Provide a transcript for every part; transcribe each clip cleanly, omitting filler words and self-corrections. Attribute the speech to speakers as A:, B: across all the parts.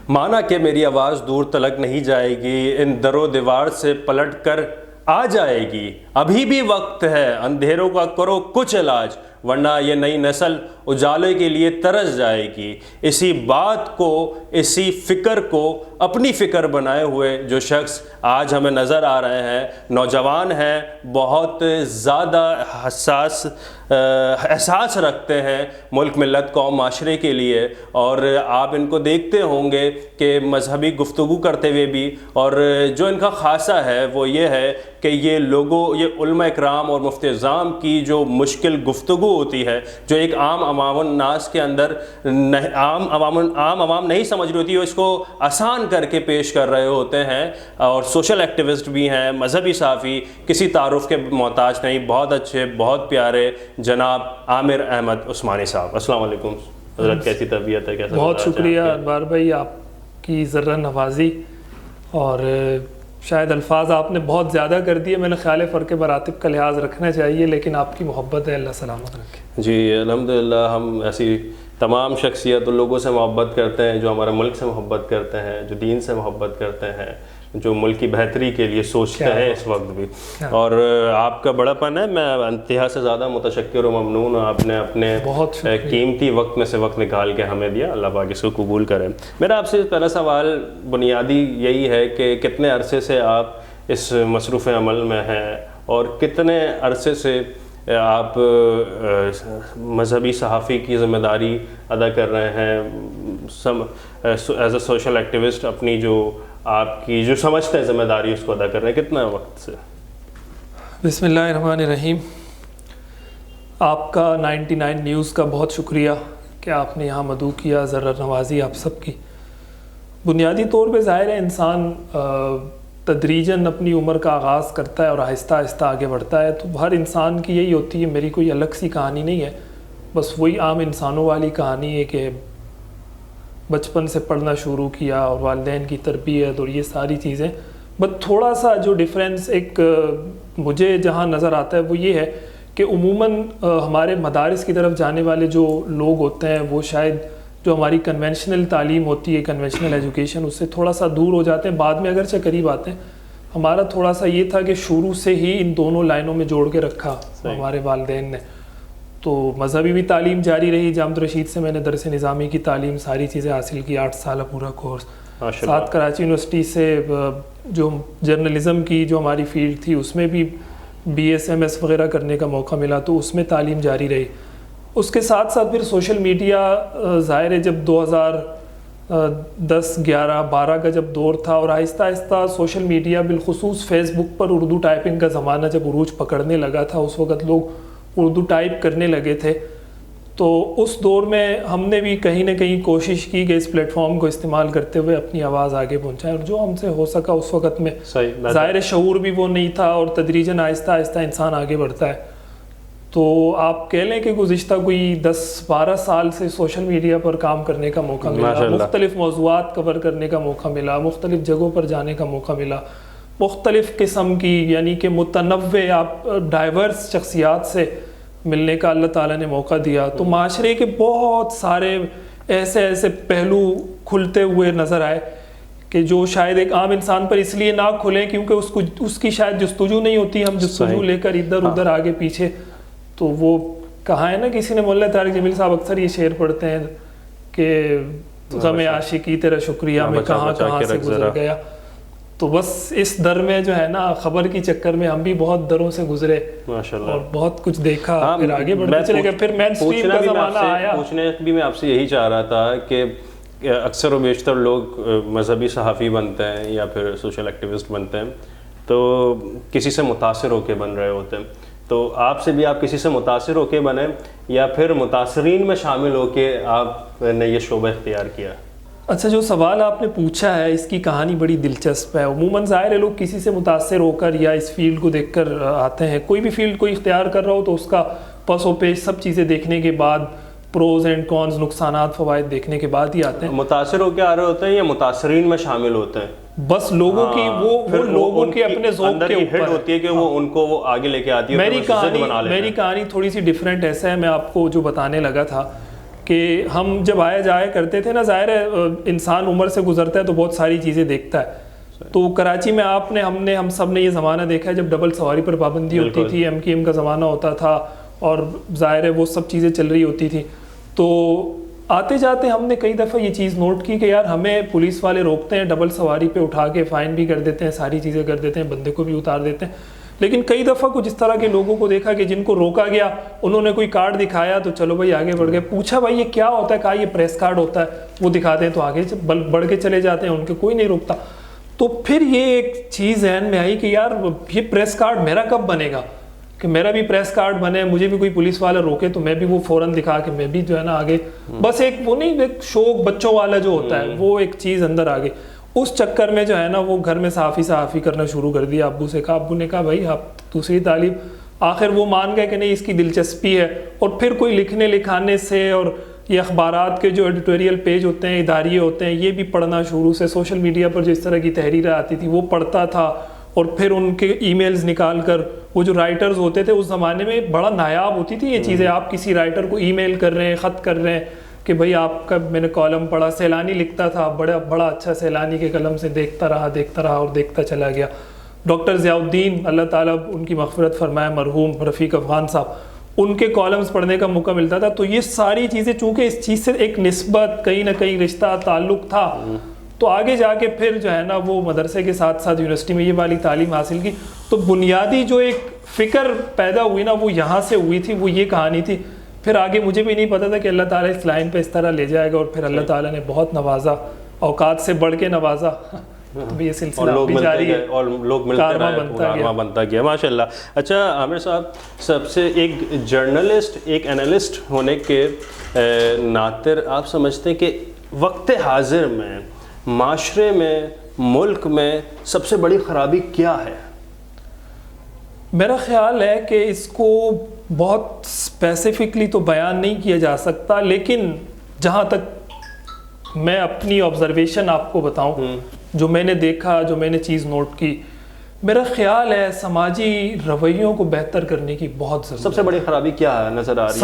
A: مانا کہ میری آواز دور تلک نہیں جائے گی، ان در و دیوار سے پلٹ کر آ جائے گی، ابھی بھی وقت ہے، اندھیروں کا کرو کچھ علاج، ورنہ یہ نئی نسل اجالے کے لیے ترس جائے گی۔ اسی بات کو، اسی فکر کو اپنی فکر بنائے ہوئے جو شخص آج ہمیں نظر آ رہے ہیں، نوجوان ہیں، بہت زیادہ حساس احساس رکھتے ہیں ملک، ملت، قوم، معاشرے کے لیے، اور آپ ان کو دیکھتے ہوں گے کہ مذہبی گفتگو کرتے ہوئے بھی، اور جو ان کا خاصہ ہے وہ یہ ہے کہ یہ علماء اکرام اور مفتی اعظام کی جو مشکل گفتگو ہوتی ہے، جو ایک عام عوام الناس کے اندر عام عوام نہیں سمجھ رہی ہوتی، وہ اس کو آسان کر کے پیش کر رہے ہوتے ہیں، اور سوشل ایکٹیوسٹ بھی ہیں، مذہبی صحافی، کسی تعارف کے محتاج نہیں، بہت اچھے، بہت پیارے جناب عامر احمد عثمانی صاحب۔ السلام علیکم حضرت، کیسی طبیعت ہے؟ کیسا؟
B: بہت شکریہ انوار بھائی، آپ کی ذرہ نوازی، اور شاید الفاظ آپ نے بہت زیادہ کر دیے، میں نے خیال فرق مراتب کا لحاظ رکھنا چاہیے، لیکن آپ کی محبت ہے، اللہ سلامت رکھے۔
A: جی الحمدللہ، ہم ایسی تمام شخصیت اور لوگوں سے محبت کرتے ہیں جو ہمارے ملک سے محبت کرتے ہیں، جو دین سے محبت کرتے ہیں، جو ملک کی بہتری کے لیے سوچتے ہیں اس وقت بھی، اور آپ کا بڑا پن ہے، میں انتہا سے زیادہ متشکر و ممنون ہوں، آپ نے اپنے قیمتی وقت میں سے وقت نکال کے ہمیں دیا، اللہ پاک اس کو قبول کرے۔ میرا آپ سے پہلا سوال بنیادی یہی ہے کہ کتنے عرصے سے آپ اس مصروف عمل میں ہیں، اور کتنے عرصے سے آپ مذہبی صحافی کی ذمہ داری ادا کر رہے ہیں، ایز اے سوشل ایکٹیوسٹ، اپنی جو آپ کی جو سمجھتے ہیں ذمہ داری اس کو ادا کر رہے ہیں، کتنا وقت سے؟
B: بسم اللہ الرحمن الرحیم۔ آپ کا 99 نیوز کا بہت شکریہ کہ آپ نے یہاں مدعو کیا، ذرہ نوازی آپ سب کی۔ بنیادی طور پہ ظاہر ہے انسان تدریجاً اپنی عمر کا آغاز کرتا ہے اور آہستہ آہستہ آگے بڑھتا ہے، تو ہر انسان کی یہی ہوتی ہے، میری کوئی الگ سی کہانی نہیں ہے، بس وہی عام انسانوں والی کہانی ہے کہ بچپن سے پڑھنا شروع کیا اور والدین کی تربیت اور یہ ساری چیزیں، بس تھوڑا سا جو ڈیفرنس ایک مجھے جہاں نظر آتا ہے وہ یہ ہے کہ عموماً ہمارے مدارس کی طرف جانے والے جو لوگ ہوتے ہیں وہ شاید جو ہماری کنونشنل تعلیم ہوتی ہے، کنونشنل ایجوکیشن، اس سے تھوڑا سا دور ہو جاتے ہیں، بعد میں اگرچہ قریب آتے ہیں۔ ہمارا تھوڑا سا یہ تھا کہ شروع سے ہی ان دونوں لائنوں میں جوڑ کے رکھا ہمارے والدین نے، تو مذہبی بھی تعلیم جاری رہی، جامع رشید سے میں نے درس نظامی کی تعلیم ساری چیزیں حاصل کی، 8 سالہ پورا کورس، ساتھ کراچی یونیورسٹی سے جو جرنلزم کی جو ہماری فیلڈ تھی اس میں بھی BSMS وغیرہ کرنے کا موقع ملا، تو اس میں تعلیم جاری رہی۔ اس کے ساتھ ساتھ پھر سوشل میڈیا ظاہر ہے جب 2010 11 12 کا جب دور تھا، اور آہستہ آہستہ سوشل میڈیا بالخصوص فیس بک پر اردو ٹائپنگ کا زمانہ جب عروج پکڑنے لگا تھا، اس وقت لوگ اردو ٹائپ کرنے لگے تھے، تو اس دور میں ہم نے بھی کہیں نہ کہیں کوشش کی کہ اس پلیٹ فارم کو استعمال کرتے ہوئے اپنی آواز آگے پہنچائیں، اور جو ہم سے ہو سکا اس وقت میں، ظاہر شعور بھی وہ نہیں تھا، اور تدریجاً آہستہ آہستہ انسان آگے بڑھتا ہے۔ تو آپ کہہ لیں کہ گزشتہ کوئی 10-12 سال سے سوشل میڈیا پر کام کرنے کا موقع ملا، مختلف موضوعات کور کرنے کا موقع ملا، مختلف جگہوں پر جانے کا موقع ملا، مختلف قسم کی یعنی کہ متنوع آپ ڈائیورس شخصیات سے ملنے کا اللہ تعالیٰ نے موقع دیا، تو معاشرے کے بہت سارے ایسے پہلو کھلتے ہوئے نظر آئے کہ جو شاید ایک عام انسان پر اس لیے نہ کھلیں کیونکہ اس کی شاید جستجو نہیں ہوتی، ہم جستجو لے کر ادھر ادھر آگے پیچھے، تو وہ کہا ہے نا کسی نے، مولانا طارق جمیل صاحب اکثر یہ شعر پڑھتے ہیں کہ غم عاشقی تیرا شکریہ میں کہاں سے گزر گیا، تو بس اس در میں جو ہے نا خبر کی چکر میں ہم بھی بہت دروں سے گزرے اور بہت کچھ دیکھا، پھر آگے بڑھتے چلے گئے، پھر مین اسٹریم کا زمانہ آیا۔
A: پوچھنے بھی میں آپ سے یہی چاہ رہا تھا کہ اکثر و بیشتر لوگ مذہبی صحافی بنتے ہیں یا پھر سوشل ایکٹیوسٹ بنتے ہیں تو کسی سے متاثر ہو کے بن رہے ہوتے ہیں، تو آپ سے بھی آپ کسی سے متاثر ہو کے بنے یا پھر متاثرین میں شامل ہو کے آپ نے یہ شعبہ اختیار کیا؟
B: اچھا، جو سوال آپ نے پوچھا ہے اس کی کہانی بڑی دلچسپ ہے۔ عموماً ظاہر ہے لوگ کسی سے متاثر ہو کر یا اس فیلڈ کو دیکھ کر آتے ہیں، کوئی بھی فیلڈ کوئی اختیار کر رہا ہو تو اس کا پس و پیش سب چیزیں دیکھنے کے بعد، پروز اینڈ کونز، نقصانات فوائد دیکھنے کے بعد ہی آتے ہیں۔
A: متاثر ہو کے آ رہے ہوتے ہیں یا متاثرین میں شامل ہوتے ہیں؟
B: بس لوگوں کی وہ لوگوں کے اپنے ذوق کے اوپر
A: ہوتی ہے کہ وہ ان کو وہ آگے لے کے آتی ہے۔ میری کہانی
B: تھوڑی سی ڈیفرنٹ ایسا ہے، میں آپ کو جو بتانے لگا تھا کہ ہم جب آیا جایا کرتے تھے نا، ظاہر ہے انسان عمر سے گزرتا ہے تو بہت ساری چیزیں دیکھتا ہے. تو کراچی میں ہم سب نے یہ زمانہ دیکھا ہے جب ڈبل سواری پر پابندی ہوتی تھی، MQM کا زمانہ ہوتا تھا اور ظاہر ہے وہ سب چیزیں چل رہی ہوتی تھی. تو آتے جاتے ہم نے کئی دفعہ یہ چیز نوٹ کی کہ یار ہمیں پولیس والے روکتے ہیں، ڈبل سواری پہ اٹھا کے فائن بھی کر دیتے ہیں، ساری چیزیں کر دیتے ہیں، بندے کو بھی اتار دیتے ہیں. لیکن کئی دفعہ کچھ اس طرح کے لوگوں کو دیکھا کہ جن کو روکا گیا انہوں نے کوئی کارڈ دکھایا تو چلو بھائی آگے بڑھ گئے. پوچھا بھائی یہ کیا ہوتا ہے؟ کہا یہ پریس کارڈ ہوتا ہے. وہ دکھاتے ہیں تو آگے بڑھ کے چلے جاتے ہیں، ان کے کوئی نہیں روکتا. تو پھر یہ ایک چیز ذہن میں آئی کہ یار یہ پریس کارڈ میرا کب بنے گا کہ میرا بھی پریس کارڈ بنے، مجھے بھی کوئی پولیس والا روکے تو میں بھی وہ فوراً دکھا کے میں بھی جو ہے نا آگے. بس ایک وہ نہیں، ایک شوق بچوں والا جو ہوتا ہے وہ ایک چیز اندر آ گئی. اس چکر میں جو ہے نا وہ گھر میں صحافی کرنا شروع کر دیا. ابو سے کہا، ابو نے کہا بھائی آپ دوسری تعلیم. آخر وہ مان گئے کہ نہیں اس کی دلچسپی ہے. اور پھر کوئی لکھنے لکھانے سے اور یہ اخبارات کے جو ایڈیٹوریل پیج ہوتے ہیں، اداریے ہوتے ہیں، یہ بھی پڑھنا شروع سے. سوشل میڈیا پر جو اس طرح کی تحریریں آتی تھی وہ پڑھتا تھا. اور پھر ان کے ای میلز نکال کر، وہ جو رائٹرز ہوتے تھے اس زمانے میں بڑا نایاب ہوتی تھی یہ چیزیں. آپ کسی رائٹر کو ای میل کر رہے ہیں، خط کر رہے ہیں کہ بھائی آپ کا میں نے کالم پڑھا. سیلانی لکھتا تھا، بڑا اچھا سیلانی کے قلم سے دیکھتا رہا اور دیکھتا چلا گیا. ڈاکٹر ضیاء الدین اللہ تعالیٰ ان کی مغفرت فرمائے، مرحوم رفیق افغان صاحب، ان کے کالمز پڑھنے کا موقع ملتا تھا. تو یہ ساری چیزیں چونکہ اس چیز سے ایک نسبت، کہیں نہ کہیں رشتہ تعلق تھا، تو آگے جا کے پھر جو ہے نا وہ مدرسے کے ساتھ ساتھ یونیورسٹی میں یہ والی تعلیم حاصل کی. تو بنیادی جو ایک فکر پیدا ہوئی نا وہ یہاں سے ہوئی تھی، وہ یہ کہانی تھی. پھر آگے مجھے بھی نہیں پتا تھا کہ اللہ تعالیٰ اس لائن پہ اس طرح لے جائے گا. اور پھر اللہ تعالیٰ نے بہت نوازا، اوقات سے بڑھ کے نوازا. تو یہ سلسلہ بھی جاری ہے
A: اور لوگ ملتے رہے، بنتا گیا ماشاء اللہ. اچھا عامر صاحب، سب سے ایک جرنلسٹ، ایک اینالسٹ ہونے کے ناطے آپ سمجھتے ہیں کہ وقت حاضر میں معاشرے میں، ملک میں سب سے بڑی خرابی کیا ہے؟
B: میرا خیال ہے کہ اس کو بہت اسپیسیفکلی تو بیان نہیں کیا جا سکتا، لیکن جہاں تک میں اپنی آبزرویشن آپ کو بتاؤں، جو میں نے دیکھا، جو میں نے چیز نوٹ کی، میرا خیال ہے سماجی رویوں کو بہتر کرنے کی بہت ضرورت.
A: سب سے بڑی خرابی کیا ہے نظر آ رہی ہے؟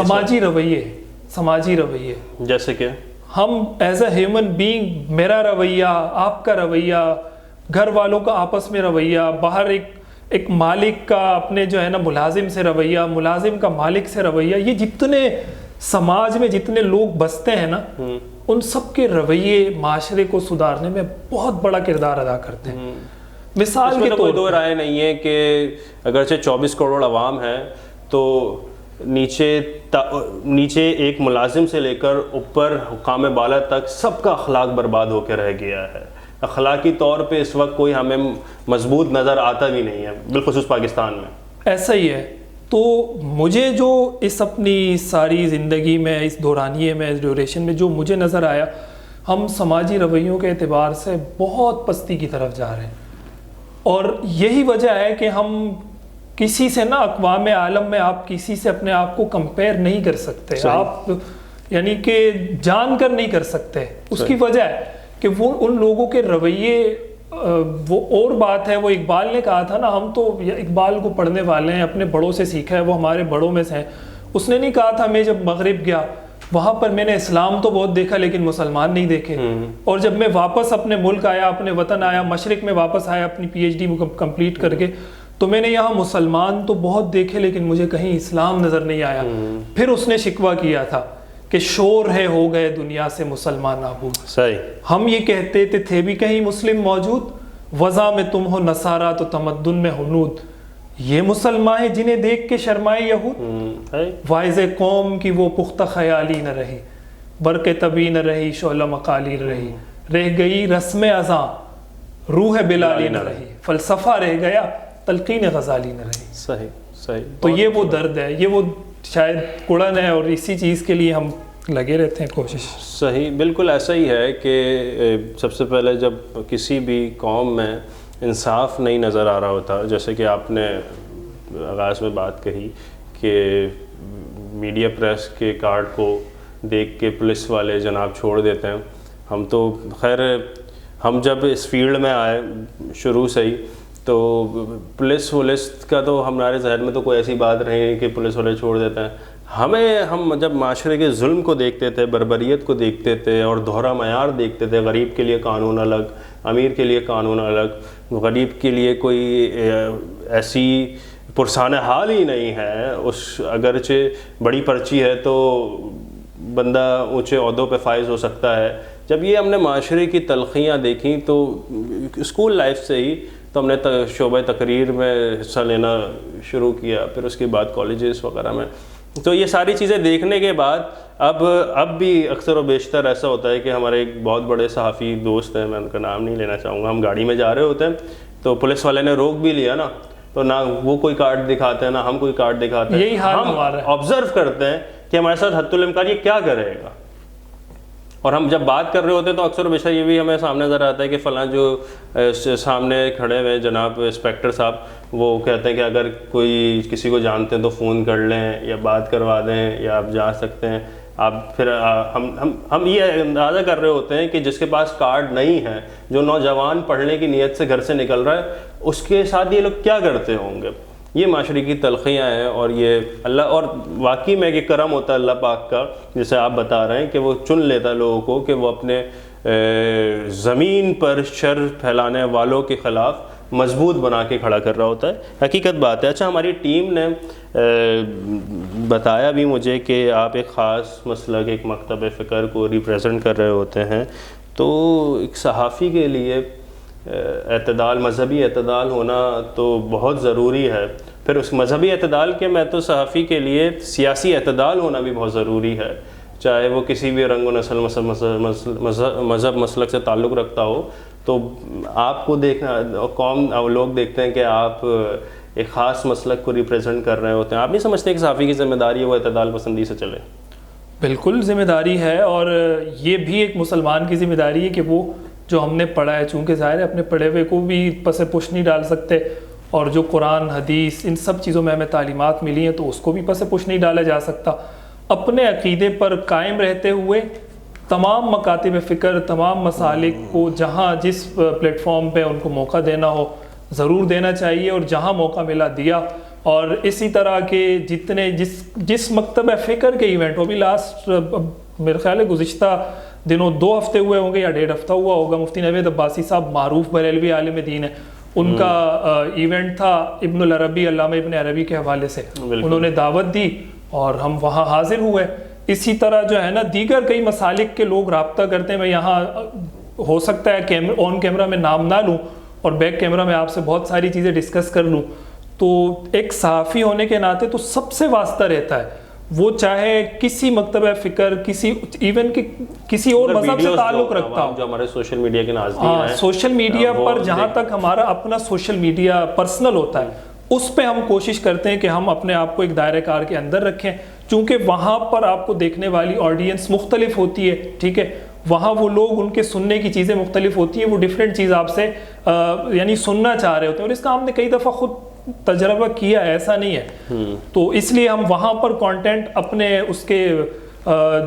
B: سماجی رویے.
A: جیسے کہ
B: ہم ایز اے ہیومن بینگ، میرا رویہ، آپ کا رویہ، گھر والوں کا آپس میں رویہ، باہر ایک مالک کا اپنے جو ہے نا ملازم سے رویہ، ملازم کا مالک سے رویہ، یہ جتنے سماج میں جتنے لوگ بستے ہیں نا ان سب کے رویے معاشرے کو سدھارنے میں بہت بڑا کردار ادا کرتے ہیں. مثال کے طور
A: دو رائے نہیں ہے کہ اگرچہ 24 کروڑ عوام ہے تو نیچے ایک ملازم سے لے کر اوپر حکام بالا تک سب کا اخلاق برباد ہو کے رہ گیا ہے. اخلاقی طور پہ اس وقت کوئی ہمیں مضبوط نظر آتا بھی نہیں ہے، بالخصوص پاکستان میں.
B: ایسا ہی ہے. تو مجھے جو اس اپنی ساری زندگی میں، اس دورانیے میں، اس ڈیوریشن میں جو مجھے نظر آیا، ہم سماجی رویوں کے اعتبار سے بہت پستی کی طرف جا رہے ہیں. اور یہی وجہ ہے کہ ہم کسی سے نا، اقوام عالم میں آپ کسی سے اپنے آپ کو کمپیئر نہیں کر سکتے. آپ یعنی کہ جان کر نہیں کر سکتے. اس کی وجہ ہے کہ وہ ان لوگوں کے رویے، وہ اور بات ہے. وہ اقبال نے کہا تھا نا، ہم تو اقبال کو پڑھنے والے ہیں، اپنے بڑوں سے سیکھا ہے، وہ ہمارے بڑوں میں سے ہیں. اس نے نہیں کہا تھا میں جب مغرب گیا وہاں پر میں نے اسلام تو بہت دیکھا لیکن مسلمان نہیں دیکھے. اور جب میں واپس اپنے ملک آیا، اپنے وطن آیا، مشرق میں واپس آیا اپنی PhD کمپلیٹ کر کے، تو میں نے یہاں مسلمان تو بہت دیکھے لیکن مجھے کہیں اسلام نظر نہیں آیا. پھر اس نے شکوہ کیا تھا کہ شور ہے ہو گئے دنیا سے مسلمان نابود.
A: صحیح.
B: ہم یہ کہتے تھے بھی کہیں مسلم موجود، وضع میں تم ہو نصارہ تو تمدن میں ہنود. یہ مسلمان ہیں جنہیں دیکھ کے شرمائے یہود. واعظ قوم کی وہ پختہ خیالی نہ رہی، برق طبی نہ رہی، شعلہ مقالی نہ رہی. رہ گئی رسم ازاں، روح بلالی نہ رہی. فلسفہ رہ گیا، تلقین غزالی نہ رہی.
A: صحیح صحیح.
B: تو یہ وہ درد ہے، یہ وہ شاید کڑن ہے، اور اسی چیز کے لیے ہم لگے رہتے ہیں کوشش.
A: صحیح، بالکل ایسا ہی ہے کہ سب سے پہلے جب کسی بھی قوم میں انصاف نہیں نظر آ رہا ہوتا، جیسے کہ آپ نے آغاز میں بات کہی کہ میڈیا پریس کے کارڈ کو دیکھ کے پولیس والے جناب چھوڑ دیتے ہیں. ہم تو خیر ہم جب اس فیلڈ میں آئے شروع سے ہی تو پولیس کا تو ہمارے ذہن میں تو کوئی ایسی بات نہیں کہ پولیس والے چھوڑ دیتے ہیں. ہم جب معاشرے کے ظلم کو دیکھتے تھے، بربریت کو دیکھتے تھے اور دوہرا معیار دیکھتے تھے، غریب کے لیے قانون الگ، امیر کے لیے قانون الگ، غریب کے لیے کوئی ایسی پرسان حال ہی نہیں ہے، اگرچہ بڑی پرچی ہے تو بندہ اونچے عہدوں پہ فائز ہو سکتا ہے. جب یہ ہم نے معاشرے کی تلخیاں دیکھیں تو اسکول لائف سے ہی تو ہم نے شعبہ تقریر میں حصہ لینا شروع کیا، پھر اس کے بعد کالجز وغیرہ میں. تو یہ ساری چیزیں دیکھنے کے بعد اب بھی اکثر و بیشتر ایسا ہوتا ہے کہ ہمارے ایک بہت بڑے صحافی دوست ہیں، میں ان کا نام نہیں لینا چاہوں گا، ہم گاڑی میں جا رہے ہوتے ہیں تو پولیس والے نے روک بھی لیا نا، تو نہ وہ کوئی کارڈ دکھاتے ہیں نہ ہم کوئی کارڈ دکھاتے ہیں.
B: یہی حال
A: ہم
B: ہمارا ہے.
A: آبزرو کرتے ہیں کہ ہمارے ساتھ حتی الامکان یہ کیا کرے گا، اور ہم جب بات کر رہے ہوتے ہیں تو اکثر و بیشتر یہ بھی ہمیں سامنے نظر آتا ہے کہ فلاں جو سامنے کھڑے ہوئے جناب انسپیکٹر صاحب، وہ کہتے ہیں کہ اگر کوئی کسی کو جانتے ہیں تو فون کر لیں یا بات کروا دیں یا آپ جا سکتے ہیں. آپ پھر ہم یہ اندازہ کر رہے ہوتے ہیں کہ جس کے پاس کارڈ نہیں ہے، جو نوجوان پڑھنے کی نیت سے گھر سے نکل رہا ہے، اس کے ساتھ یہ لوگ کیا کرتے ہوں گے. یہ معاشرے کی تلخیاں ہیں، اور یہ اللہ، اور واقعی میں ایک کرم ہوتا ہے اللہ پاک کا، جسے آپ بتا رہے ہیں کہ وہ چن لیتا ہے لوگوں کو کہ وہ اپنے زمین پر شر پھیلانے والوں کے خلاف مضبوط بنا کے کھڑا کر رہا ہوتا ہے. حقیقت بات ہے. اچھا، ہماری ٹیم نے بتایا بھی مجھے کہ آپ ایک خاص مسلک، ایک مکتب فکر کو ریپریزنٹ کر رہے ہوتے ہیں، تو ایک صحافی کے لیے اعتدال، مذہبی اعتدال ہونا تو بہت ضروری ہے. پھر اس مذہبی اعتدال کے میں تو صحافی کے لیے سیاسی اعتدال ہونا بھی بہت ضروری ہے، چاہے وہ کسی بھی رنگ و نسل مذہب مسلک سے تعلق رکھتا ہو. تو آپ کو دیکھنا، قوم اور لوگ دیکھتے ہیں کہ آپ ایک خاص مسلک کو ریپریزنٹ کر رہے ہوتے ہیں. آپ نہیں سمجھتے کہ صحافی کی ذمہ داری ہے وہ اعتدال پسندی سے چلے؟
B: بالکل ذمہ داری ہے، اور یہ بھی ایک مسلمان کی ذمہ داری ہے کہ وہ جو ہم نے پڑھا ہے، چونکہ ظاہر ہے اپنے پڑھے ہوئے کو بھی پس پش نہیں ڈال سکتے، اور جو قرآن حدیث ان سب چیزوں میں ہمیں تعلیمات ملی ہیں تو اس کو بھی پس پش نہیں ڈالا جا سکتا. اپنے عقیدے پر قائم رہتے ہوئے تمام مکاتب فکر، تمام مسالک کو جہاں جس پلیٹ فارم پہ ان کو موقع دینا ہو ضرور دینا چاہیے، اور جہاں موقع ملا دیا. اور اسی طرح کے جتنے جس مکتب فکر کے ایونٹ، وہ بھی لاسٹ میرے خیال ہے گزشتہ دنوں 2 ہفتے ہوئے ہوں گے یا 1.5 ہفتہ ہوا ہوگا، مفتی نوید عباسی صاحب معروف بریلوی عالم دین ہیں، ان کا ایونٹ تھا ابن العربی، علامہ ابن عربی کے حوالے سے. انہوں نے دعوت دی اور ہم وہاں حاضر ہوئے. اسی طرح جو ہے نا دیگر کئی مسالک کے لوگ رابطہ کرتے ہیں. میں یہاں ہو سکتا ہے آن کیمرہ میں نام نہ لوں اور بیک کیمرہ میں آپ سے بہت ساری چیزیں ڈسکس کر لوں، تو ایک صحافی ہونے کے ناطے تو سب سے واسطہ رہتا ہے، وہ چاہے کسی مکتبہ فکر، کسی ایون کہ کسی اور مذہب سے تعلق رکھتا ہو.
A: جو ہمارے سوشل میڈیا کے ناظرین ہیں،
B: سوشل میڈیا پر جہاں تک ہمارا اپنا سوشل میڈیا پرسنل ہوتا ہے، اس پہ ہم کوشش کرتے ہیں کہ ہم اپنے آپ کو ایک دائرہ کار کے اندر رکھیں، چونکہ وہاں پر آپ کو دیکھنے والی آڈینس مختلف ہوتی ہے. ٹھیک ہے، وہاں وہ لوگ، ان کے سننے کی چیزیں مختلف ہوتی ہیں، وہ ڈیفرنٹ چیز آپ سے یعنی سننا چاہ رہے ہوتے ہیں، اور اس کا ہم نے کئی دفعہ خود تجربہ کیا ہے، ایسا نہیں ہے. تو اس لیے ہم وہاں پر کانٹینٹ اپنے اس کے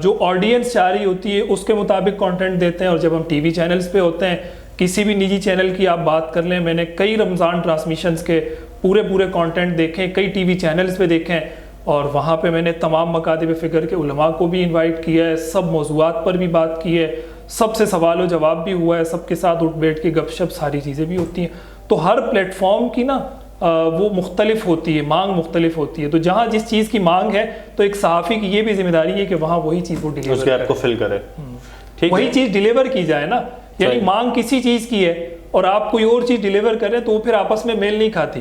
B: جو آڈینس چاہ رہی ہوتی ہے اس کے مطابق کانٹینٹ دیتے ہیں. اور جب ہم ٹی وی چینلز پہ ہوتے ہیں، کسی بھی نجی چینل کی آپ بات کر لیں، میں نے کئی رمضان ٹرانسمیشنز کے پورے کانٹینٹ دیکھیں، کئی ٹی وی چینلز پہ دیکھیں، اور وہاں پہ میں نے تمام مکاتب فکر کے علماء کو بھی انوائٹ کیا ہے، سب موضوعات پر بھی بات کی ہے، سب سے سوال و جواب بھی ہوا ہے، سب کے ساتھ اٹھ بیٹھ کے گپ شپ ساری چیزیں بھی ہوتی ہیں. تو ہر پلیٹ فارم کی نا وہ مختلف ہوتی ہے، مانگ مختلف ہوتی ہے. تو جہاں جس چیز کی مانگ ہے تو ایک صحافی کی یہ بھی ذمہ داری ہے کہ وہاں وہی چیز وہ ڈیلیور کرے،
A: اس گیپ کو فل کرے،
B: وہی چیز ڈیلیور کی جائے نا. یعنی مانگ کسی چیز کی ہے اور آپ کوئی اور چیز ڈیلیور کریں تو وہ پھر آپس میں میل نہیں کھاتی.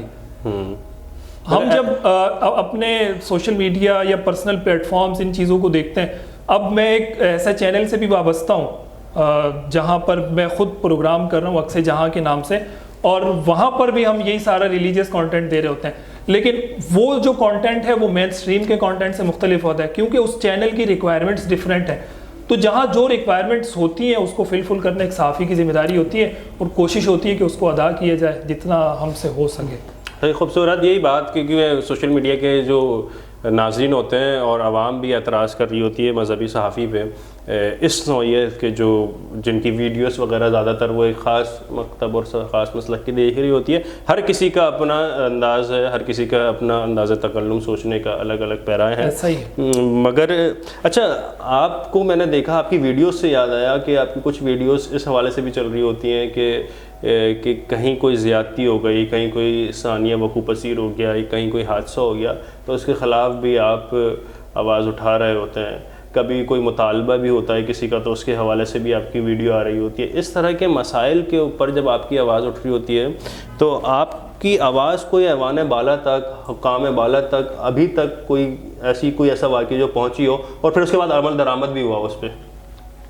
B: ہم جب اپنے سوشل میڈیا یا پرسنل پلیٹ فارمز ان چیزوں کو دیکھتے ہیں، اب میں ایک ایسا چینل سے بھی وابستہ ہوں جہاں پر میں خود پروگرام کر رہا ہوں اکثر جہاں کے نام سے، اور وہاں پر بھی ہم یہی سارا ریلیجیس کانٹینٹ دے رہے ہوتے ہیں. لیکن وہ جو کانٹینٹ ہے وہ مین اسٹریم کے کانٹینٹ سے مختلف ہوتا ہے، کیونکہ اس چینل کی ریکوائرمنٹس ڈفرینٹ ہیں. تو جہاں جو ریکوائرمنٹس ہوتی ہیں اس کو فل کرنا ایک صحافی کی ذمہ داری ہوتی ہے، اور کوشش ہوتی ہے کہ اس کو ادا کیا جائے جتنا ہم سے ہو سکے.
A: خوبصورت یہی بات، کیونکہ میں سوشل میڈیا کے جو ناظرین ہوتے ہیں اور عوام بھی اعتراض کر رہی ہوتی ہے مذہبی صحافی پہ اس نوعیت کے جو جن کی ویڈیوز وغیرہ زیادہ تر وہ ایک خاص مکتب اور خاص مسلک کی دیکھ رہی ہوتی ہے. ہر کسی کا اپنا انداز ہے, ہر کسی کا اپنا انداز تکلم سوچنے کا الگ الگ پیرائے ہیں. مگر اچھا, آپ کو میں نے دیکھا, آپ کی ویڈیوز سے یاد آیا کہ آپ کی کچھ ویڈیوز اس حوالے سے بھی چل رہی ہوتی ہیں کہ کہیں کوئی زیادتی ہو گئی, کہیں کوئی ثانیہ وقوع پذیر ہو گیا, کہیں کوئی حادثہ ہو گیا تو اس کے خلاف بھی آپ آواز اٹھا رہے ہوتے ہیں. کبھی کوئی مطالبہ بھی ہوتا ہے کسی کا تو اس کے حوالے سے بھی آپ کی ویڈیو آ رہی ہوتی ہے. اس طرح کے مسائل کے اوپر جب آپ کی آواز اٹھ رہی ہوتی ہے تو آپ کی آواز کوئی ایوان بالا تک, حکام بالا تک ابھی تک کوئی ایسا واقعہ جو پہنچی ہو اور پھر اس کے بعد عمل درآمد بھی ہوا اس پہ؟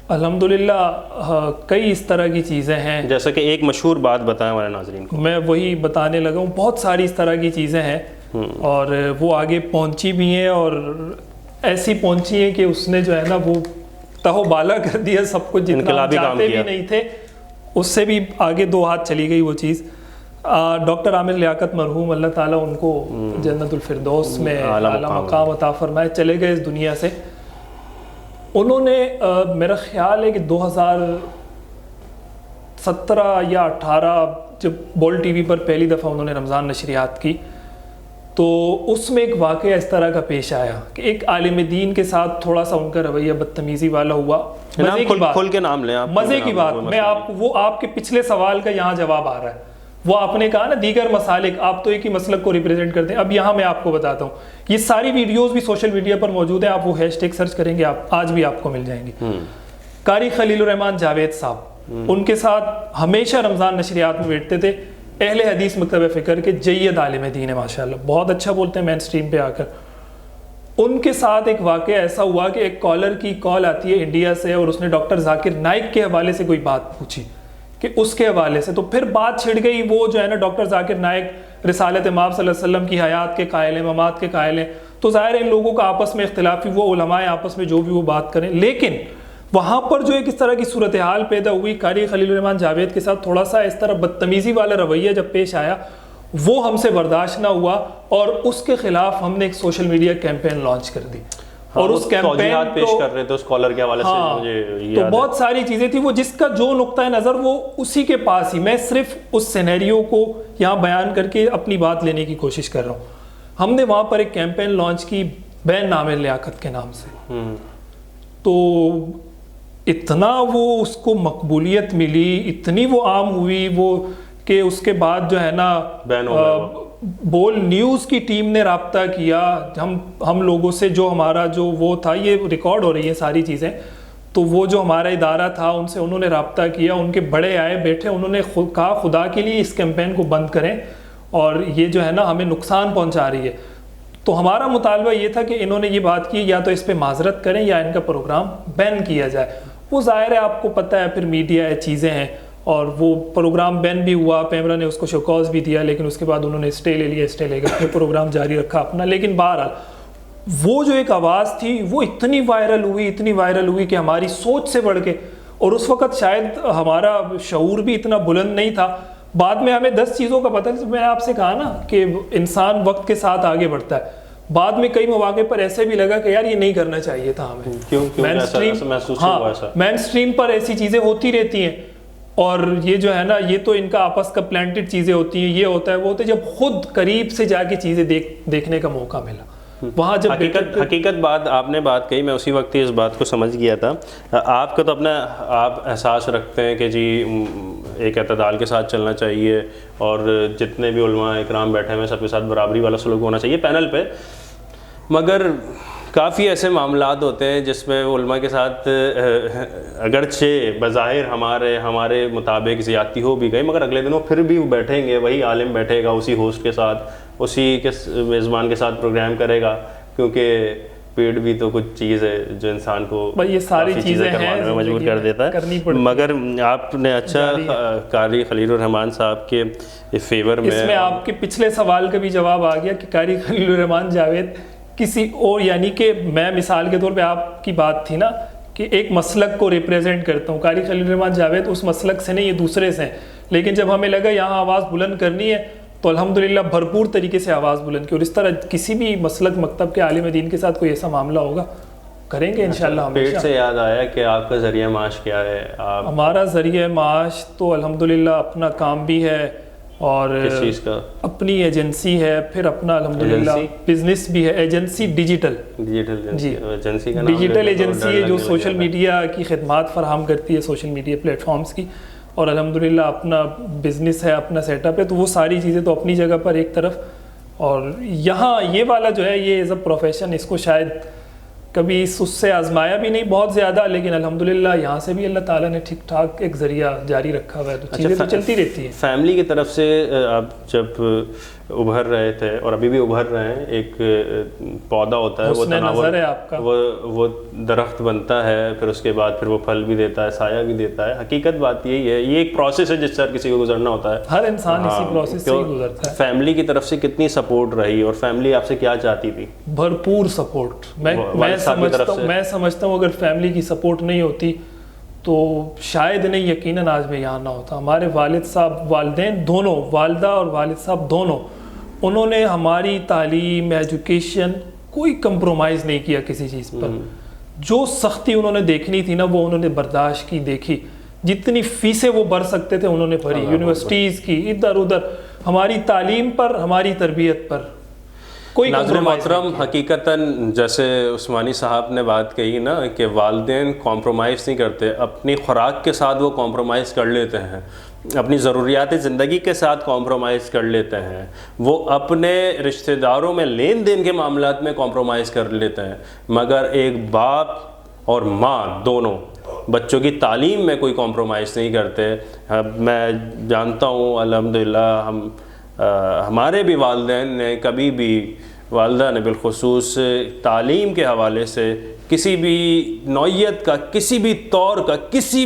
B: الحمدللہ کئی اس طرح کی چیزیں ہیں.
A: جیسا کہ ایک مشہور بات بتائیں ہمارے ناظرین کو.
B: میں وہی بتانے لگا ہوں, بہت ساری اس طرح کی چیزیں ہیں اور وہ آگے پہنچی بھی ہیں اور ایسی پہنچی ہیں کہ اس نے جو ہے نا وہ تہو بالا کر دیا سب کچھ, جتنا چاہتے بھی نہیں تھے اس سے بھی آگے 2 ہاتھ چلی گئی وہ چیز. ڈاکٹر عامر لیاقت مرحوم, اللہ تعالیٰ ان کو جنت الفردوس میں اعلیٰ مقام عطا فرمائے, چلے گئے اس دنیا سے. انہوں نے میرا خیال ہے کہ 2017 یا 18 جب بول ٹی وی پر پہلی دفعہ انہوں نے رمضان نشریات کی تو اس میں ایک واقعہ اس طرح کا پیش آیا کہ ایک عالم دین کے ساتھ تھوڑا سا ان کا رویہ بدتمیزی والا ہوا. مزے کی بات,
A: کھول کے نام لیں آپ,
B: مزے کی بات, میں آپ کے پچھلے سوال کا یہاں جواب آ رہا ہے. وہ آپ نے کہا نا دیگر مسالک, آپ تو ایک ہی مسلک کو ریپرزینٹ کرتے ہیں. اب یہاں میں آپ کو بتاتا ہوں, یہ ساری ویڈیوز بھی سوشل میڈیا پر موجود ہیں, آپ وہ ہیش ٹیگ سرچ کریں گے آپ آج بھی آپ کو مل جائیں گے. قاری خلیل الرحمان جاوید صاحب ان کے ساتھ ہمیشہ رمضان نشریات میں بیٹھتے تھے. اہل حدیث مکتب فکر کے جید عالم دین ہے ماشاءاللہ, بہت اچھا بولتے ہیں مین اسٹریم پہ آ کر. ان کے ساتھ ایک واقعہ ایسا ہوا کہ ایک کالر کی کال آتی ہے انڈیا سے اور اس نے ڈاکٹر ذاکر نائک کے حوالے سے کوئی بات پوچھی کہ اس کے حوالے سے, تو پھر بات چھڑ گئی. وہ جو ہے نا ڈاکٹر ذاکر نائک رسالت امام صلی اللہ علیہ وسلم کی حیات کے قائل ہیں, ممات کے قائل ہیں, تو ظاہر ہے ان لوگوں کا آپس میں اختلافی, وہ علماء آپس میں جو بھی وہ بات کریں. لیکن وہاں پر جو ایک اس طرح کی صورتحال پیدا ہوئی, قاری خلیل الرحمان جاوید کے ساتھ تھوڑا سا اس طرح بدتمیزی والا رویہ جب پیش آیا, وہ ہم سے برداشت نہ ہوا اور اس کے خلاف ہم نے ایک سوشل میڈیا کیمپین لانچ کر دی. اور اس کیمپین
A: پیش کر رہے تھے اس کالر کے حوالے سے مجھے
B: تو بہت ساری چیزیں تھیں, وہ جس کا جو نقطہ نظر وہ اسی کے پاس ہی, میں صرف اس سینیریو کو یہاں بیان کر کے اپنی بات لینے کی کوشش کر رہا ہوں. ہم نے وہاں پر ایک کیمپین لانچ کی بین عامر لیاقت کے نام سے. تو اتنا وہ اس کو مقبولیت ملی, اتنی وہ عام ہوئی وہ کہ اس کے بعد جو ہے نا بول نیوز کی ٹیم نے رابطہ کیا ہم لوگوں سے, جو ہمارا جو وہ تھا, یہ ریکارڈ ہو رہی ہیں ساری چیزیں, تو وہ جو ہمارا ادارہ تھا ان سے انہوں نے رابطہ کیا, ان کے بڑے آئے بیٹھے, انہوں نے کہا خدا کے لیے اس کیمپین کو بند کریں اور یہ جو ہے نا ہمیں نقصان پہنچا رہی ہے. تو ہمارا مطالبہ یہ تھا کہ انہوں نے یہ بات کی یا تو اس پہ معذرت کریں یا ان کا پروگرام بین کیا جائے. وہ ظاہر ہے آپ کو پتہ ہے پھر میڈیا ہے, چیزیں ہیں, اور وہ پروگرام بین بھی ہوا, پیمرا نے اس کو شوکاز بھی دیا, لیکن اس کے بعد انہوں نے اسٹے لے لیا, اسٹے لے کر پروگرام جاری رکھا اپنا. لیکن بہرحال وہ جو ایک آواز تھی وہ اتنی وائرل ہوئی کہ ہماری سوچ سے بڑھ کے, اور اس وقت شاید ہمارا شعور بھی اتنا بلند نہیں تھا. بعد میں ہمیں 10 چیزوں کا پتہ, میں نے آپ سے کہا نا کہ انسان وقت کے ساتھ آگے بڑھتا ہے. بعد میں کئی مواقع پر ایسے بھی لگا کہ یار یہ نہیں کرنا چاہیے تھا ہمیں. مین اسٹریم پر ایسی چیزیں ہوتی رہتی ہیں, اور یہ جو ہے نا یہ تو ان کا آپس کا پلانٹڈ چیزیں ہوتی ہیں, یہ ہوتا ہے وہ ہوتا ہے. جب خود قریب سے جا کے چیزیں دیکھنے کا موقع ملا وہاں, جب
A: حقیقت بات آپ نے بات کہی, میں اسی وقت ہی اس بات کو سمجھ گیا تھا. آپ کا تو اپنا آپ احساس رکھتے ہیں کہ جی ایک اعتدال کے ساتھ چلنا چاہیے اور جتنے بھی علماء اکرام بیٹھے ہیں سب کے ساتھ برابری والا سلوک ہونا چاہیے پینل پہ. مگر کافی ایسے معاملات ہوتے ہیں جس میں علماء کے ساتھ اگرچہ بظاہر ہمارے مطابق زیادتی ہو بھی گئی, مگر اگلے دنوں پھر بھی وہ بیٹھیں گے, وہی عالم بیٹھے گا اسی ہوسٹ کے ساتھ, اسی کے میزبان کے ساتھ پروگرام کرے گا, کیونکہ پیڑ بھی تو کچھ چیز ہے جو انسان کو
B: یہ ساری چیزیں
A: کروانے میں مجبور کر دیتا ہے. مگر آپ نے اچھا قاری خلیل الرحمان صاحب کے فیور میں,
B: اس میں آپ کے پچھلے سوال کا بھی جواب آ گیا کہ قاری خلیل الرحمان جاوید کسی اور, یعنی کہ میں مثال کے طور پہ آپ کی بات تھی نا کہ ایک مسلک کو ریپریزنٹ کرتا ہوں, قاری خلیل الرحمان جاوید اس مسلک سے نہیں, یہ دوسرے سے ہیں. لیکن جب ہمیں لگا یہاں آواز بلند کرنی ہے تو الحمدللہ بھرپور طریقے سے آواز بلند کی. اور اس طرح کسی بھی مسلک مکتب کے عالم دین کے ساتھ کوئی ایسا معاملہ ہوگا کریں گے انشاءاللہ.
A: پیٹ سے یاد آیا کہ آپ کا ذریعہ معاش کیا ہے؟
B: ہمارا ذریعہ معاش تو الحمدللہ اپنا کام بھی ہے اور
A: کس چیز کا؟
B: اپنی ایجنسی ہے, پھر اپنا الحمدللہ بزنس بھی ہے. ایجنسی ڈیجیٹل جی
A: ایجنسی کا
B: ڈیجیٹل ایجنسی ہے جو سوشل میڈیا کی خدمات فراہم کرتی ہے, سوشل میڈیا پلیٹ فارمز کی. اور الحمدللہ اپنا بزنس ہے, اپنا سیٹ اپ ہے. تو وہ ساری چیزیں تو اپنی جگہ پر ایک طرف, اور یہاں یہ والا جو ہے یہ ایز اے پروفیشن, اس کو شاید کبھی اس سے آزمایا بھی نہیں بہت زیادہ, لیکن الحمدللہ یہاں سے بھی اللہ تعالیٰ نے ٹھیک ٹھاک ایک ذریعہ جاری رکھا ہوا ہے. تو چیزیں تو چلتی رہتی ہیں.
A: فیملی کی طرف سے آپ جب ابھر رہے تھے اور ابھی بھی ابھر رہے ہیں, ایک پودا ہوتا ہے, وہ
B: نظر ہے آپ کا,
A: وہ درخت بنتا ہے, پھر اس کے بعد پھر وہ پھل بھی دیتا ہے, سایہ بھی دیتا ہے. حقیقت بات یہی ہے, یہ ایک پروسیس ہے جس سے ہر کسی کو گزرنا ہوتا ہے.
B: ہر انسان اسی پروسیس سے ہی گزرتا ہے.
A: فیملی کی طرف سے کتنی سپورٹ رہی اور فیملی آپ سے کیا چاہتی تھی؟
B: بھرپور سپورٹ. میں سمجھتا ہوں اگر فیملی کی سپورٹ نہیں ہوتی تو شاید نہیں, یقیناً آج میں یہاں نہ ہوتا. ہمارے والد صاحب, والدین دونوں, والدہ اور والد صاحب دونوں, انہوں نے ہماری تعلیم, ایجوکیشن, کوئی کمپرومائز نہیں کیا کسی چیز پر. جو سختی انہوں نے دیکھنی تھی نا وہ انہوں نے برداشت کی, دیکھی. جتنی فیسیں وہ بھر سکتے تھے انہوں نے بھری, یونیورسٹیز کی, ادھر ادھر, ہماری تعلیم پر, ہماری تربیت پر.
A: ناظرین محترم, حقیقتاً جیسے عثمانی صاحب نے بات کہی نا کہ والدین کمپرومائز نہیں کرتے, اپنی خوراک کے ساتھ وہ کمپرومائز کر لیتے ہیں, اپنی ضروریات زندگی کے ساتھ کمپرومائز کر لیتے ہیں, وہ اپنے رشتہ داروں میں لین دین کے معاملات میں کمپرومائز کر لیتے ہیں, مگر ایک باپ اور ماں دونوں بچوں کی تعلیم میں کوئی کمپرومائز نہیں کرتے. میں جانتا ہوں الحمدللہ ہمارے بھی والدین نے کبھی بھی, والدہ نے بالخصوص, تعلیم کے حوالے سے کسی بھی نوعیت کا, کسی بھی طور کا, کسی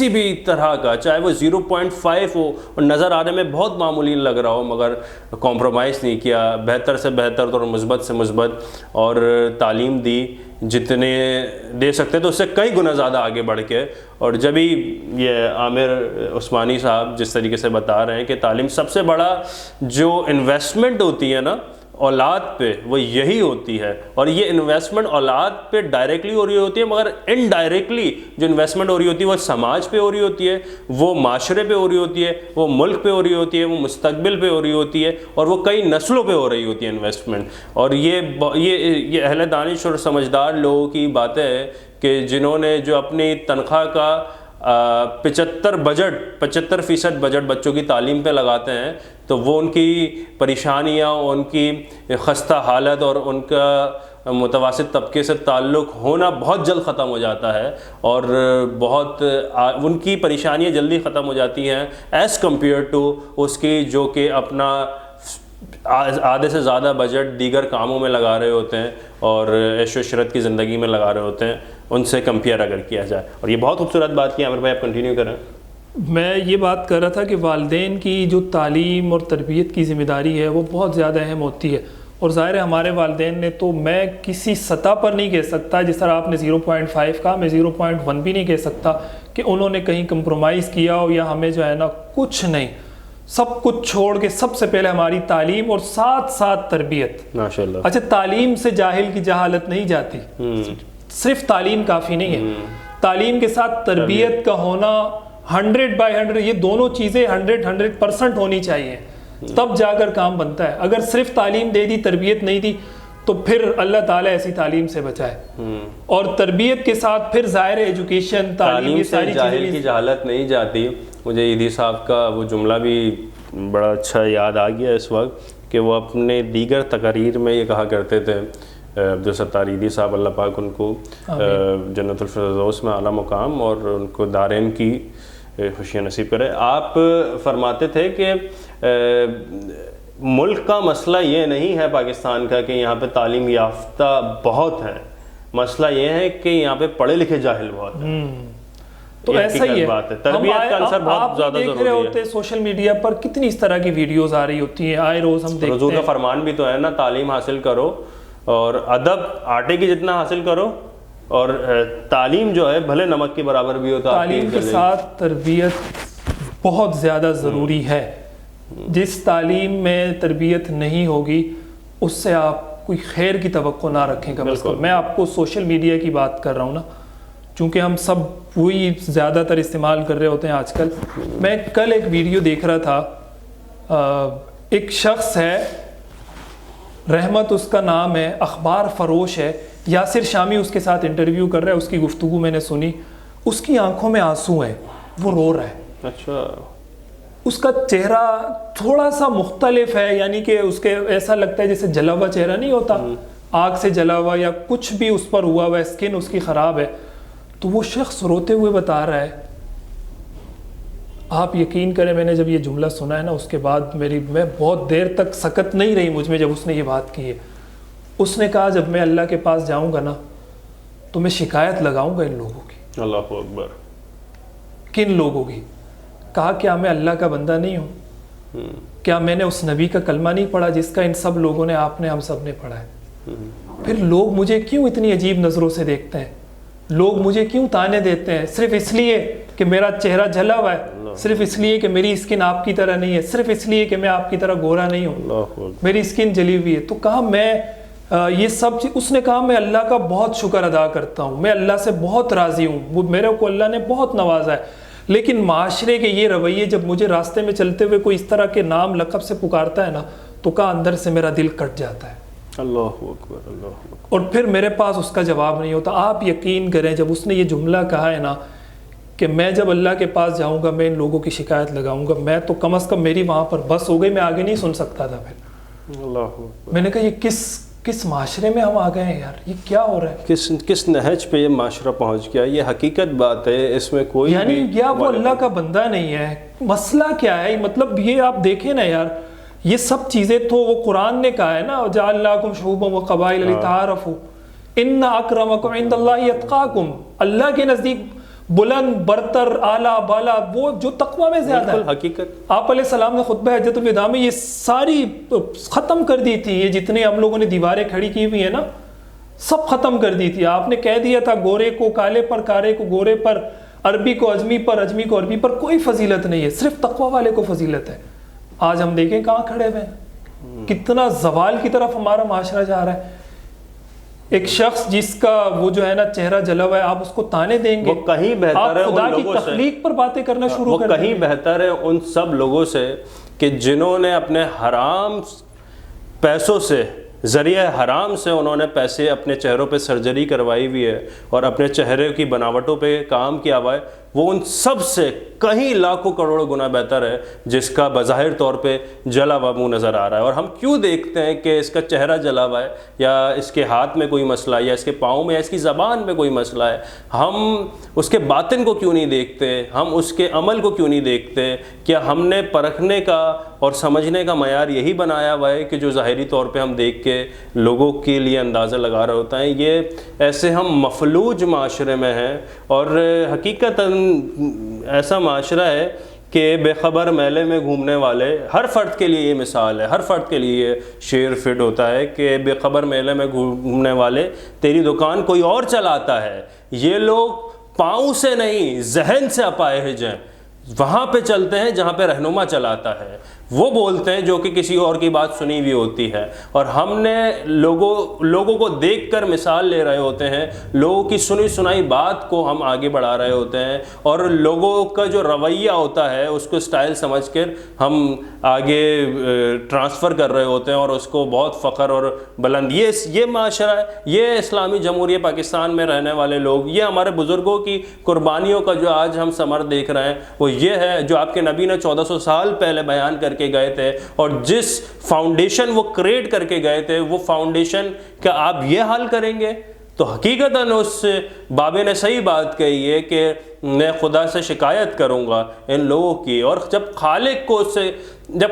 A: بھی طرح کا, چاہے وہ 0.5 ہو اور نظر آنے میں بہت معمولی لگ رہا ہو, مگر کمپرومائز نہیں کیا. بہتر سے بہتر اور مثبت سے مثبت اور تعلیم دی, جتنے دے سکتے تو اس سے کئی گنا زیادہ آگے بڑھ کے. اور جب ہی یہ عامر عثمانی صاحب جس طریقے سے بتا رہے ہیں کہ تعلیم سب سے بڑا جو انویسٹمنٹ ہوتی ہے نا اولاد پہ, وہ یہی ہوتی ہے. اور یہ انویسٹمنٹ اولاد پہ ڈائریکٹلی ہو رہی ہوتی ہے, مگر انڈائریکٹلی جو انویسٹمنٹ ہو رہی ہوتی ہے وہ سماج پہ ہو رہی ہوتی ہے, وہ معاشرے پہ ہو رہی ہوتی ہے, وہ ملک پہ ہو رہی ہوتی ہے, وہ مستقبل پہ ہو رہی ہوتی ہے, اور وہ کئی نسلوں پہ ہو رہی ہوتی ہے انویسٹمنٹ. اور یہ اہل دانش اور سمجھدار لوگوں کی باتیں ہیں کہ جنہوں نے جو اپنی تنخواہ کا 75% بجٹ بچوں کی تعلیم پہ لگاتے ہیں, تو وہ ان کی پریشانیاں, ان کی خستہ حالت اور ان کا متوسط طبقے سے تعلق ہونا بہت جلد ختم ہو جاتا ہے, اور بہت ان کی پریشانیاں جلدی ختم ہو جاتی ہیں ایز کمپیئر ٹو اس کی جو کہ اپنا آدھے سے زیادہ بجٹ دیگر کاموں میں لگا رہے ہوتے ہیں اور عیش و عشرت کی زندگی میں لگا رہے ہوتے ہیں, ان سے کمپیئر اگر کیا جائے. اور یہ بہت خوبصورت بات کی عامر بھائی, آپ کنٹینیو کریں.
B: میں یہ بات کر رہا تھا کہ والدین کی جو تعلیم اور تربیت کی ذمہ داری ہے وہ بہت زیادہ اہم ہوتی ہے. اور ظاہر ہے ہمارے والدین نے تو, میں کسی سطح پر نہیں کہہ سکتا, جس طرح آپ نے 0.5 کہا, میں 0.1 بھی نہیں کہہ سکتا کہ انہوں نے کہیں کمپرومائز کیا ہو یا ہمیں جو ہے نا کچھ نہیں, سب کچھ چھوڑ کے سب سے پہلے ہماری تعلیم اور ساتھ ساتھ تربیت. ماشاءاللہ. اچھا, تعلیم سے جاہل کی جہالت نہیں جاتی, صرف تعلیم کافی نہیں ہے, تعلیم کے ساتھ تربیت کا ہونا 100/100, یہ دونوں چیزیں 100% ہونی چاہیے, تب جا کر کام بنتا ہے. اگر صرف تعلیم دے دی, تربیت نہیں دی, تو پھر اللہ تعالیٰ ایسی تعلیم سے بچائے. اور تربیت کے ساتھ پھر ظاہر تعلیم,
A: تعلیم سے جاہل کی جہالت نہیں جاتی. مجھے عیدی صاحب کا وہ جملہ بھی بڑا اچھا یاد آ گیا اس وقت کہ وہ اپنے دیگر تقاریر میں یہ کہا کرتے تھے, عبدالستار عیدی صاحب, اللہ پاک ان کو جنت الفردوس میں اعلیٰ مقام اور ان کو دارین کی خوشیاں نصیب کرے. آپ فرماتے تھے کہ ملک کا مسئلہ یہ نہیں ہے پاکستان کا کہ یہاں پہ تعلیم یافتہ بہت ہے, مسئلہ یہ ہے کہ یہاں پہ پڑھے لکھے جاہل بہت ہیں.
B: تو ایسا ہی ہے,
A: تربیت کا عنصر بہت زیادہ
B: دیکھ رہے ہوتے سوشل میڈیا پر کتنی اس طرح کی ویڈیوز آ رہی ہوتی ہیں, آئے روز ہم دیکھتے ہیں.
A: حضور کا فرمان بھی تو ہے نا, تعلیم حاصل کرو اور ادب آٹے کی جتنا حاصل کرو, اور تعلیم جو ہے بھلے نمک کے برابر بھی ہو.
B: تعلیم کے ساتھ تربیت بہت زیادہ ضروری ہے. جس تعلیم میں تربیت نہیں ہوگی اس سے آپ کوئی خیر کی توقع نہ رکھیں کم از کم. میں آپ کو سوشل میڈیا کی بات کر رہا ہوں نا، چونکہ ہم سب وہی زیادہ تر استعمال کر رہے ہوتے ہیں آج کل. میں کل ایک ویڈیو دیکھ رہا تھا، ایک شخص ہے رحمت اس کا نام ہے، اخبار فروش ہے، یاسر شامی اس کے ساتھ انٹرویو کر رہا ہے، اس کی گفتگو میں نے سنی، اس کی آنکھوں میں آنسو ہیں، وہ رو رہا ہے.
A: اچھا.
B: اس کا چہرہ تھوڑا سا مختلف ہے، یعنی کہ اس کے ایسا لگتا ہے جیسے جلا ہوا چہرہ نہیں ہوتا، آگ سے جلا ہوا یا کچھ بھی اس پر ہوا ہوا ہے، اسکن اس کی خراب ہے. تو وہ شخص روتے ہوئے بتا رہا ہے، آپ یقین کریں میں نے جب یہ جملہ سنا ہے نا، اس کے بعد میں بہت دیر تک سکت نہیں رہی مجھ میں جب اس نے یہ بات کی ہے. اس نے کہا جب میں اللہ کے پاس جاؤں گا نا تو میں شکایت لگاؤں گا ان لوگوں کی.
A: اللہ اکبر.
B: کن لوگوں کی؟ کہا کیا میں اللہ کا بندہ نہیں ہوں؟ کیا میں نے اس نبی کا کلمہ نہیں پڑھا جس کا ان سب لوگوں نے، آپ نے، ہم سب نے پڑھا ہے؟ پھر لوگ مجھے کیوں اتنی عجیب نظروں سے دیکھتے ہیں؟ لوگ مجھے کیوں تانے دیتے ہیں؟ صرف اس لیے کہ میرا چہرہ جلا ہوا ہے، صرف اس لیے کہ میری اسکن آپ کی طرح نہیں ہے، صرف اس لیے کہ میں آپ کی طرح گورا نہیں ہوں، میری اسکن جلی ہوئی ہے. تو کہا میں یہ سب اس نے کہا میں اللہ کا بہت شکر ادا کرتا ہوں، میں اللہ سے بہت راضی ہوں، وہ میرے کو اللہ نے بہت نوازا ہے، لیکن معاشرے کے یہ رویے جب مجھے راستے میں چلتے ہوئے کوئی اس طرح کے نام لقب سے پکارتا ہے نا تو کہا اندر سے میرا دل کٹ جاتا ہے.
A: اللہ اکبر. اللہ اکبر.
B: اور پھر میرے پاس اس کا جواب نہیں ہوتا. آپ یقین کریں جب اس نے یہ جملہ کہا ہے نا کہ میں جب اللہ کے پاس جاؤں گا میں ان لوگوں کی شکایت لگاؤں گا، میں تو کم از کم میری وہاں پر بس ہو گئی، میں آگے نہیں سن سکتا تھا. پھر
A: اللہ اکبر.
B: میں نے کہا یہ کس معاشرے میں ہم آ گئے ہیں یار، یہ کیا ہو رہا ہے؟
A: کس نہج پہ یہ معاشرہ پہنچ گیا؟ یہ حقیقت بات ہے، اس میں کوئی
B: یعنی یا وہ اللہ کا بندہ نہیں ہے. مسئلہ کیا ہے؟ مطلب یہ آپ دیکھیں نا یار، یہ سب چیزیں تو وہ قرآن نے کہا ہے نا، جعلناکم شعوبا وقبائل لتعارفوا ان اکرمکم عند اللہ اتقاکم. اللہ کے نزدیک بلند برتر اعلیٰ بالا وہ جو تقوی میں زیادہ ہے.
A: حقیقت
B: آپ علیہ السلام نے خطبہ حجۃ الوداع میں یہ ساری ختم کر دی تھی، یہ جتنے ہم لوگوں نے دیواریں کھڑی کی ہوئی ہیں نا سب ختم کر دی تھی. آپ نے کہہ دیا تھا گورے کو کالے پر، کالے کو گورے پر، عربی کو اجمی پر، اجمی کو عربی پر کوئی فضیلت نہیں ہے، صرف تقوی والے کو فضیلت ہے. آج ہم دیکھیں کہاں کھڑے ہوئے ہیں، کتنا زوال کی طرف ہمارا معاشرہ جا رہا ہے. ایک شخص جس کا وہ جو ہے نا چہرہ جلا ہوا ہے، آپ اس کو تانے دیں گے؟
A: وہ کہیں بہتر ہے
B: خدا
A: ان
B: کی
A: لوگوں سے،
B: تخلیق پر باتیں کرنا شروع کر دیں.
A: وہ کہیں بہتر ہے ان سب لوگوں سے کہ جنہوں نے اپنے حرام پیسوں سے، ذریعہ حرام سے انہوں نے پیسے اپنے چہروں پہ سرجری کروائی ہوئی ہے اور اپنے چہرے کی بناوٹوں پہ کام کیا ہوا ہے. وہ ان سب سے کہیں لاکھوں کروڑوں گنا بہتر ہے جس کا بظاہر طور پہ جلا ہوا منہ نظر آ رہا ہے. اور ہم کیوں دیکھتے ہیں کہ اس کا چہرہ جلا ہوا ہے یا اس کے ہاتھ میں کوئی مسئلہ ہے یا اس کے پاؤں میں یا اس کی زبان میں کوئی مسئلہ ہے؟ ہم اس کے باطن کو کیوں نہیں دیکھتے؟ ہم اس کے عمل کو کیوں نہیں دیکھتے؟ کیا ہم نے پرکھنے کا اور سمجھنے کا معیار یہی بنایا ہوا ہے کہ جو ظاہری طور پہ ہم دیکھ کے لوگوں کے لیے اندازہ لگا رہے ہوتا ہے؟ یہ ایسے ہم مفلوج معاشرے میں ہیں، اور حقیقتاً ایسا معاشرہ ہے کہ بے خبر میلے میں گھومنے والے ہر فرد کے لیے یہ مثال ہے، ہر فرد کے لیے یہ شعر فٹ ہوتا ہے کہ بے خبر میلے میں گھومنے والے تیری دکان کوئی اور چلاتا ہے. یہ لوگ پاؤں سے نہیں ذہن سے اپاہج ہیں، وہاں پہ چلتے ہیں جہاں پہ رہنما چلاتا ہے، وہ بولتے ہیں جو کہ کسی اور کی بات سنی ہوئی ہوتی ہے، اور ہم نے لوگوں کو دیکھ کر مثال لے رہے ہوتے ہیں، لوگوں کی سنی سنائی بات کو ہم آگے بڑھا رہے ہوتے ہیں، اور لوگوں کا جو رویہ ہوتا ہے اس کو سٹائل سمجھ کر ہم آگے ٹرانسفر کر رہے ہوتے ہیں اور اس کو بہت فخر اور بلند. یہ معاشرہ ہے، یہ اسلامی جمہوریہ پاکستان میں رہنے والے لوگ، یہ ہمارے بزرگوں کی قربانیوں کا جو آج ہم ثمر دیکھ رہے ہیں وہ یہ ہے جو آپ کے نبی نے 1400 سال پہلے بیان کر کے گئے تھے، اور جس فاؤنڈیشن وہ کریٹ کر کے گئے تھے وہ فاؤنڈیشن کا آپ یہ حل کریں گے؟ تو حقیقتاً اس بابے نے صحیح بات کہی ہے کہ میں خدا سے شکایت کروں گا ان لوگوں کی. اور جب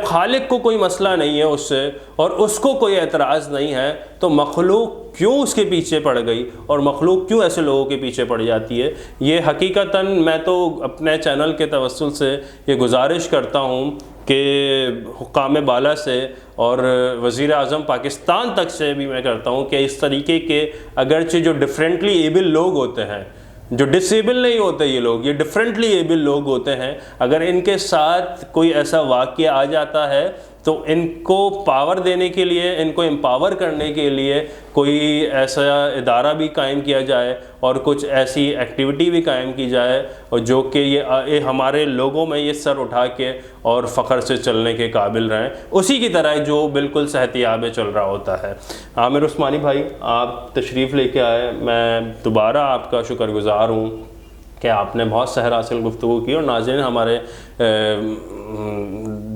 A: خالق کو کوئی مسئلہ نہیں ہے اس سے اور اس کو کوئی اعتراض نہیں ہے تو مخلوق کیوں اس کے پیچھے پڑ گئی اور مخلوق کیوں ایسے لوگوں کے پیچھے پڑ جاتی ہے؟ یہ حقیقتاً میں تو اپنے چینل کے توسل سے یہ گزارش کرتا ہوں کہ حکام بالا سے اور وزیر اعظم پاکستان تک سے بھی میں کرتا ہوں کہ اس طریقے کے اگرچہ جو ڈفرینٹلی ایبل لوگ ہوتے ہیں جو ڈسیبل نہیں ہوتے یہ لوگ، یہ ڈفرینٹلی ایبل لوگ ہوتے ہیں، اگر ان کے ساتھ کوئی ایسا واقعہ آ جاتا ہے تو ان کو پاور دینے کے لیے، ان کو امپاور کرنے کے لیے کوئی ایسا ادارہ بھی قائم کیا جائے اور کچھ ایسی ایکٹیویٹی بھی قائم کی جائے اور جو کہ یہ ہمارے لوگوں میں یہ سر اٹھا کے اور فخر سے چلنے کے قابل رہیں، اسی کی طرح جو بالکل صحتیاب چل رہا ہوتا ہے۔ عامر عثمانی بھائی، آپ تشریف لے کے آئے، میں دوبارہ آپ کا شکر گزار ہوں کہ آپ نے بہت سحر حاصل گفتگو کی، اور ناظرین ہمارے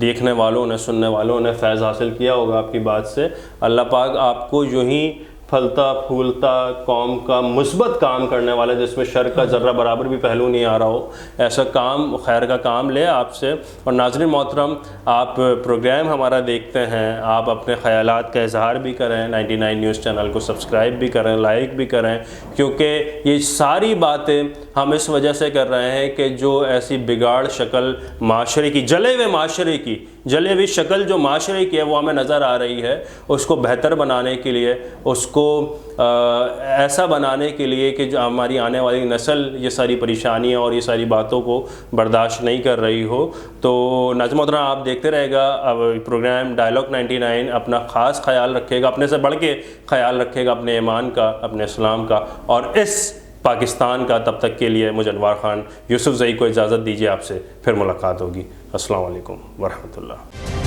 A: دیکھنے والوں نے، سننے والوں نے فیض حاصل کیا ہوگا آپ کی بات سے۔ اللہ پاک آپ کو یوں ہی پھلتا پھولتا قوم کا مثبت کام کرنے والا، جس میں شر کا ذرہ برابر بھی پہلو نہیں آ رہا ہو، ایسا کام، خیر کا کام لے آپ سے۔ اور ناظرین محترم، آپ پروگرام ہمارا دیکھتے ہیں، آپ اپنے خیالات کا اظہار بھی کریں، 99 نیوز چینل کو سبسکرائب بھی کریں، لائک بھی کریں، کیونکہ یہ ساری باتیں ہم اس وجہ سے کر رہے ہیں کہ جو ایسی بگاڑ شکل معاشرے کی، جلے ہوئے معاشرے کی، جلے ہوئی شکل جو معاشرے کی ہے وہ ہمیں نظر آ رہی ہے، اس کو بہتر بنانے کے لیے، اس کو ایسا بنانے کے لیے کہ جو ہماری آنے والی نسل یہ ساری پریشانیاں اور یہ ساری باتوں کو برداشت نہیں کر رہی ہو۔ تو ناظرین محترم، آپ دیکھتے رہے گا پروگرام ڈائلاگ 99، اپنا خاص خیال رکھے گا، اپنے سے بڑھ کے خیال رکھے گا اپنے ایمان کا، اپنے اسلام کا اور اس پاکستان کا۔ تب تک کے لیے مجھے انوار خان یوسف زئی کو اجازت دیجیے، آپ سے پھر ملاقات ہوگی۔ السلام علیکم ورحمۃ اللہ۔